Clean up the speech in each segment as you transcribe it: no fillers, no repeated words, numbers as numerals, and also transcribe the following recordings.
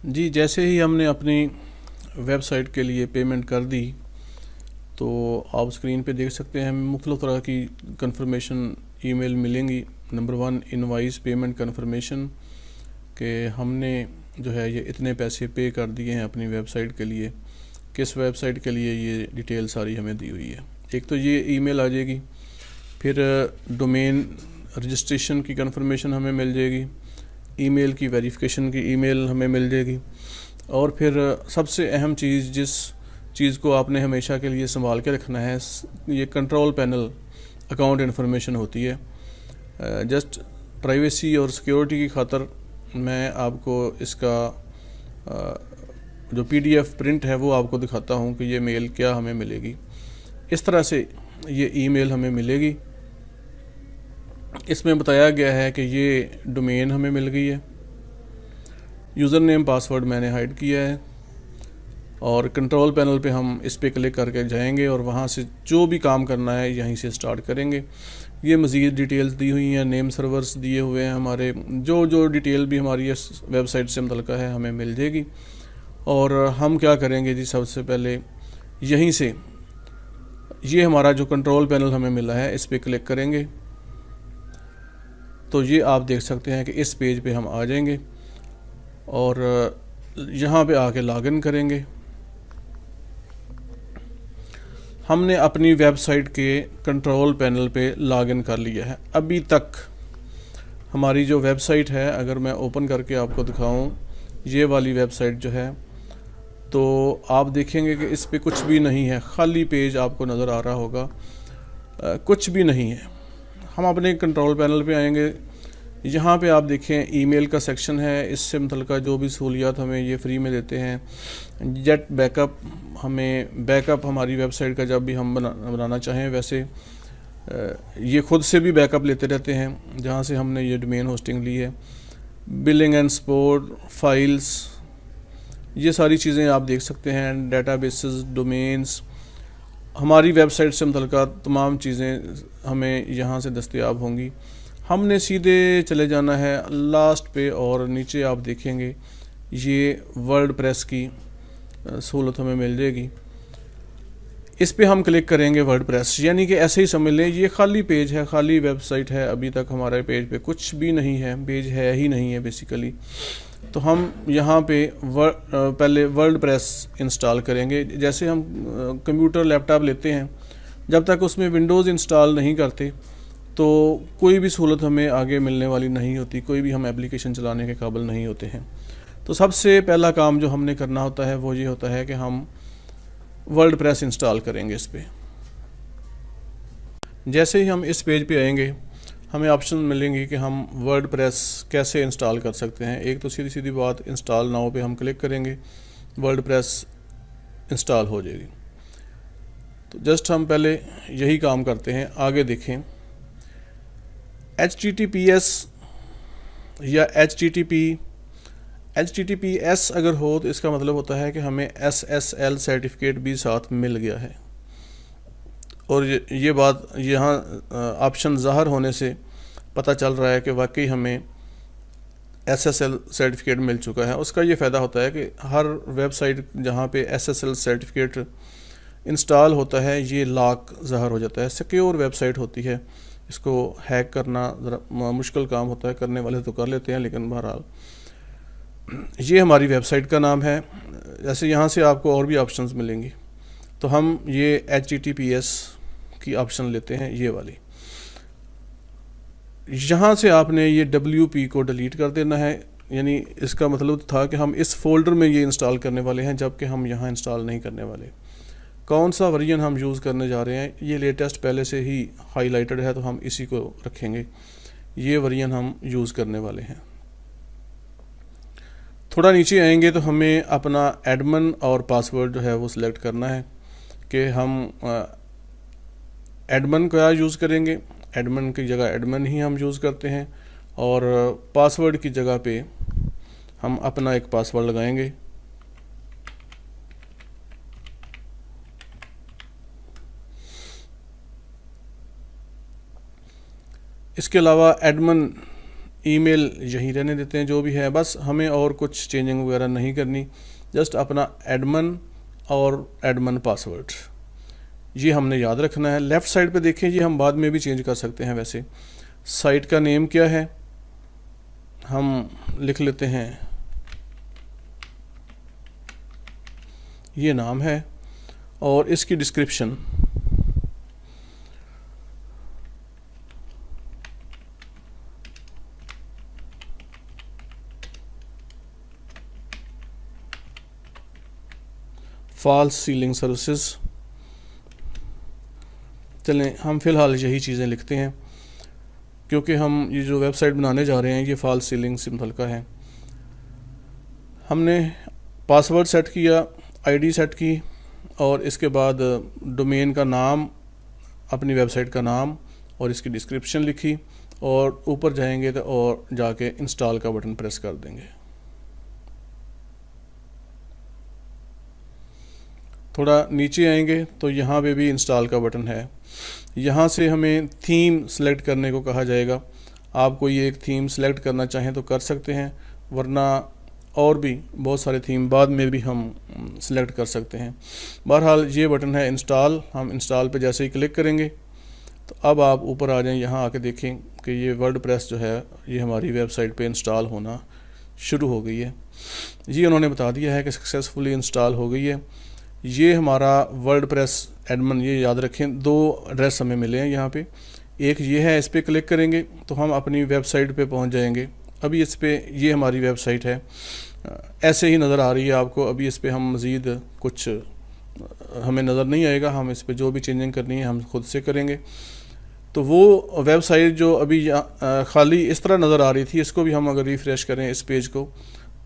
जी, जैसे ही हमने अपनी वेबसाइट के लिए पेमेंट कर दी तो आप स्क्रीन पे देख सकते हैं हमें मुख्तलिफ़ तरह की कंफर्मेशन ईमेल मिलेंगी। नंबर 1 इनवाइस पेमेंट कंफर्मेशन कि हमने जो है ये इतने पैसे पे कर दिए हैं अपनी वेबसाइट के लिए, किस वेबसाइट के लिए ये डिटेल सारी हमें दी हुई है। एक तो ये ईमेल आ जाएगी, फिर डोमेन रजिस्ट्रेशन की कंफर्मेशन हमें मिल जाएगी, ईमेल की वेरिफिकेशन की ईमेल हमें मिल जाएगी, और फिर सबसे अहम चीज़ जिस चीज़ को आपने हमेशा के लिए संभाल के रखना है, ये कंट्रोल पैनल अकाउंट इन्फॉर्मेशन होती है। जस्ट प्राइवेसी और सिक्योरिटी की खातर मैं आपको इसका जो PDF प्रिंट है वो आपको दिखाता हूँ कि ये मेल क्या हमें मिलेगी। इस तरह से ये ईमेल हमें मिलेगी। इसमें बताया गया है कि ये डोमेन हमें मिल गई है, यूज़र नेम पासवर्ड मैंने हाइड किया है, और कंट्रोल पैनल पे हम इस पर क्लिक करके जाएंगे और वहाँ से जो भी काम करना है यहीं से स्टार्ट करेंगे। ये मज़ीद डिटेल्स दी हुई हैं, नेम सर्वर्स दिए हुए हैं, हमारे जो डिटेल भी हमारी इस वेबसाइट से मुतल्लिक़ है हमें मिल जाएगी। और हम क्या करेंगे जी, सबसे पहले यहीं से ये हमारा जो कंट्रोल पैनल हमें मिला है इस पर क्लिक करेंगे तो ये आप देख सकते हैं कि इस पेज पे हम आ जाएंगे और यहाँ पे आके लॉगिन करेंगे। हमने अपनी वेबसाइट के कंट्रोल पैनल पे लॉगिन कर लिया है। अभी तक हमारी जो वेबसाइट है, अगर मैं ओपन करके आपको दिखाऊं, ये वाली वेबसाइट जो है, तो आप देखेंगे कि इस पे कुछ भी नहीं है, खाली पेज आपको नज़र आ रहा होगा, कुछ भी नहीं है। हम अपने कंट्रोल पैनल पे आएंगे, यहाँ पे आप देखें ईमेल का सेक्शन है, इससे मुतल्लिक़ जो भी सहूलियात हमें ये फ्री में देते हैं। जेट बैकअप, हमें बैकअप हमारी वेबसाइट का जब भी हम बनाना चाहें, वैसे ये ख़ुद से भी बैकअप लेते रहते हैं जहाँ से हमने ये डोमेन होस्टिंग ली है। बिलिंग एंड सपोर्ट, फाइल्स, ये सारी चीज़ें आप देख सकते हैं। डेटाबेसेस, डोमेन्स, हमारी वेबसाइट से मुतल्लिक़ तमाम चीज़ें हमें यहाँ से दस्तयाब होंगी। हमने सीधे चले जाना है लास्ट पे और नीचे आप देखेंगे ये वर्डप्रेस की सहूलत हमें मिल जाएगी। इस पे हम क्लिक करेंगे वर्डप्रेस, यानी कि ऐसे ही समझ लें ये खाली पेज है, खाली वेबसाइट है। अभी तक हमारे पेज पे कुछ भी नहीं है, पेज है ही नहीं है बेसिकली। तो हम यहाँ पे पहले वर्डप्रेस इंस्टॉल करेंगे। जैसे हम कंप्यूटर लैपटॉप लेते हैं, जब तक उसमें विंडोज़ इंस्टॉल नहीं करते तो कोई भी सहूलत हमें आगे मिलने वाली नहीं होती, कोई भी हम एप्लीकेशन चलाने के काबिल नहीं होते हैं। तो सबसे पहला काम जो हमने करना होता है वो ये होता है कि हम वर्डप्रेस इंस्टॉल करेंगे इस पे। जैसे ही हम इस पेज पे आएंगे, हमें ऑप्शन मिलेंगे कि हम वर्डप्रेस कैसे इंस्टॉल कर सकते हैं। एक तो सीधी सीधी बात, इंस्टॉल नाउ पे हम क्लिक करेंगे, वर्डप्रेस इंस्टॉल हो जाएगी। तो जस्ट हम पहले यही काम करते हैं। आगे देखें, HTTPS या HTTPS अगर हो तो इसका मतलब होता है कि हमें SSL सर्टिफिकेट भी साथ मिल गया है। और ये बात यहाँ ऑप्शन ज़ाहिर होने से पता चल रहा है कि वाकई हमें SSL सर्टिफिकेट मिल चुका है। उसका ये फ़ायदा होता है कि हर वेबसाइट जहाँ पे SSL सर्टिफिकेट इंस्टॉल होता है ये लॉक ज़ाहिर हो जाता है। सिक्योर वेबसाइट होती है, इसको हैक करना ज़रा मुश्किल काम होता है, करने वाले तो कर लेते हैं, लेकिन बहरहाल ये हमारी वेबसाइट का नाम है। जैसे यहाँ से आपको और भी ऑप्शंस मिलेंगी, तो हम ये HTTPS की ऑप्शन लेते हैं, ये वाली। यहाँ से आपने ये WP को डिलीट कर देना है, यानी इसका मतलब था कि हम इस फोल्डर में ये इंस्टॉल करने वाले हैं, जबकि हम यहाँ इंस्टॉल नहीं करने वाले। कौन सा वर्जन हम यूज़ करने जा रहे हैं, ये लेटेस्ट पहले से ही हाईलाइटेड है, तो हम इसी को रखेंगे। ये वर्जन हम यूज़ करने वाले हैं। थोड़ा नीचे आएंगे तो हमें अपना एडमिन और पासवर्ड जो है वो सिलेक्ट करना है कि हम एडमिन क्या यूज़ करेंगे। एडमिन की जगह एडमिन ही हम यूज़ करते हैं, और पासवर्ड की जगह पे हम अपना एक पासवर्ड लगाएंगे। इसके अलावा एडमिन ईमेल यही रहने देते हैं जो भी है, बस हमें और कुछ चेंजिंग वगैरह नहीं करनी। जस्ट अपना एडमिन और एडमिन पासवर्ड ये हमने याद रखना है। लेफ़्ट साइड पे देखें, ये हम बाद में भी चेंज कर सकते हैं। वैसे साइट का नेम क्या है, हम लिख लेते हैं ये नाम है, और इसकी डिस्क्रिप्शन फॉल्स सीलिंग सर्विसेज। चलें हम फ़िलहाल यही चीज़ें लिखते हैं, क्योंकि हम ये जो वेबसाइट बनाने जा रहे हैं ये फॉल्स सीलिंग सिंपल का है। हमने पासवर्ड सेट किया, आईडी सेट की, और इसके बाद डोमेन का नाम, अपनी वेबसाइट का नाम और इसकी डिस्क्रिप्शन लिखी, और ऊपर जाएंगे तो और जाके इंस्टॉल का बटन प्रेस कर देंगे। थोड़ा नीचे आएंगे तो यहाँ पे भी इंस्टॉल का बटन है। यहाँ से हमें थीम सेलेक्ट करने को कहा जाएगा। आप कोई एक थीम सेलेक्ट करना चाहें तो कर सकते हैं, वरना और भी बहुत सारे थीम बाद में भी हम सेलेक्ट कर सकते हैं। बहरहाल ये बटन है इंस्टॉल, हम इंस्टॉल पे जैसे ही क्लिक करेंगे तो अब आप ऊपर आ जाएं, यहाँ आके देखें कि ये वर्डप्रेस जो है ये हमारी वेबसाइट पे इंस्टॉल होना शुरू हो गई है। ये उन्होंने बता दिया है कि सक्सेसफुली इंस्टॉल हो गई है। ये हमारा वर्डप्रेस एडमिन, ये याद रखें 2 एड्रेस हमें मिले हैं यहाँ पे। एक ये है, इस पर क्लिक करेंगे तो हम अपनी वेबसाइट पे पहुँच जाएंगे। अभी इस पे ये हमारी वेबसाइट है, ऐसे ही नज़र आ रही है आपको। अभी इस पे हम मज़ीद कुछ हमें नज़र नहीं आएगा, हम इस पे जो भी चेंजिंग करनी है हम खुद से करेंगे। तो वो वेबसाइट जो अभी खाली इस तरह नज़र आ रही थी, इसको भी हम अगर रिफ़्रेश करें इस पेज को,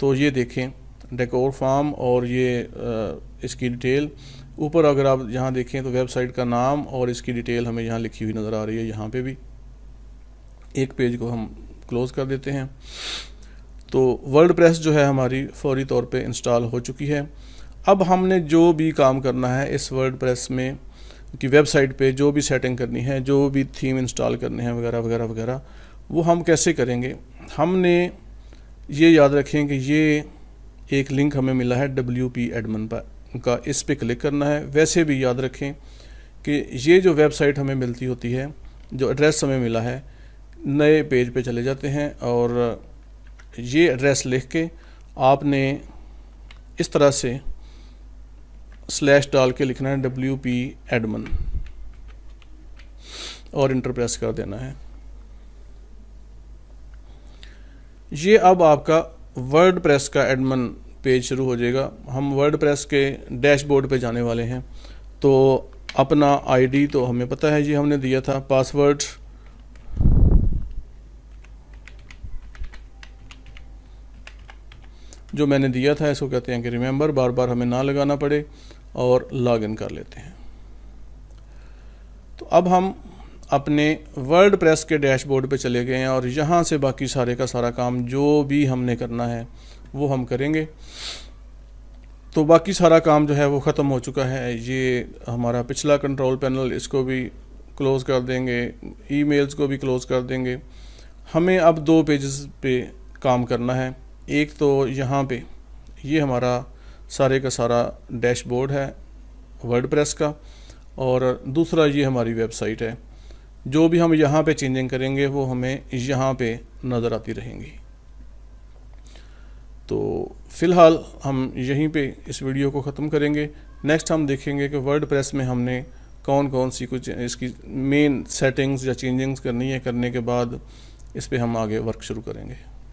तो ये देखें डेकोर फार्म और ये इसकी डिटेल ऊपर अगर आप यहाँ देखें तो वेबसाइट का नाम और इसकी डिटेल हमें यहाँ लिखी हुई नज़र आ रही है। यहाँ पे भी एक पेज को हम क्लोज़ कर देते हैं। तो वर्डप्रेस जो है हमारी फौरी तौर पे इंस्टॉल हो चुकी है। अब हमने जो भी काम करना है इस वर्डप्रेस में की वेबसाइट पे, जो भी सेटिंग करनी है, जो भी थीम इंस्टॉल करने हैं वगैरह वगैरह वगैरह, वो हम कैसे करेंगे। हमने ये याद रखें कि ये एक लिंक हमें मिला है WP एडमिन का, इस पे क्लिक करना है। वैसे भी याद रखें कि ये जो वेबसाइट हमें मिलती होती है, जो एड्रेस हमें मिला है, नए पेज पे चले जाते हैं और ये एड्रेस लिख के आपने इस तरह से स्लैश डाल के लिखना है WP एडमिन और इंटर प्रेस कर देना है। ये अब आपका वर्डप्रेस का एडमिन पेज शुरू हो जाएगा। हम वर्डप्रेस के डैशबोर्ड पे जाने वाले हैं। तो अपना आईडी तो हमें पता है, ये हमने दिया था। पासवर्ड जो मैंने दिया था इसको कहते हैं कि रिमेंबर, बार बार हमें ना लगाना पड़े, और लॉगिन कर लेते हैं। तो अब हम अपने वर्डप्रेस के डैशबोर्ड पे चले गए हैं और यहाँ से बाकी सारे का सारा काम जो भी हमने करना है वो हम करेंगे। तो बाकी सारा काम जो है वो ख़त्म हो चुका है। ये हमारा पिछला कंट्रोल पैनल, इसको भी क्लोज़ कर देंगे, ईमेल्स को भी क्लोज़ कर देंगे। हमें अब 2 पेजेस पे काम करना है। एक तो यहाँ पे ये हमारा सारे का सारा डैशबोर्ड है वर्डप्रेस का, और दूसरा ये हमारी वेबसाइट है। जो भी हम यहाँ पे चेंजिंग करेंगे वो हमें यहाँ पे नज़र आती रहेंगी। तो फ़िलहाल हम यहीं पे इस वीडियो को ख़त्म करेंगे। नेक्स्ट हम देखेंगे कि वर्डप्रेस में हमने कौन कौन सी कुछ इसकी मेन सेटिंग्स या चेंजिंग्स करनी है। करने के बाद इस पे हम आगे वर्क शुरू करेंगे।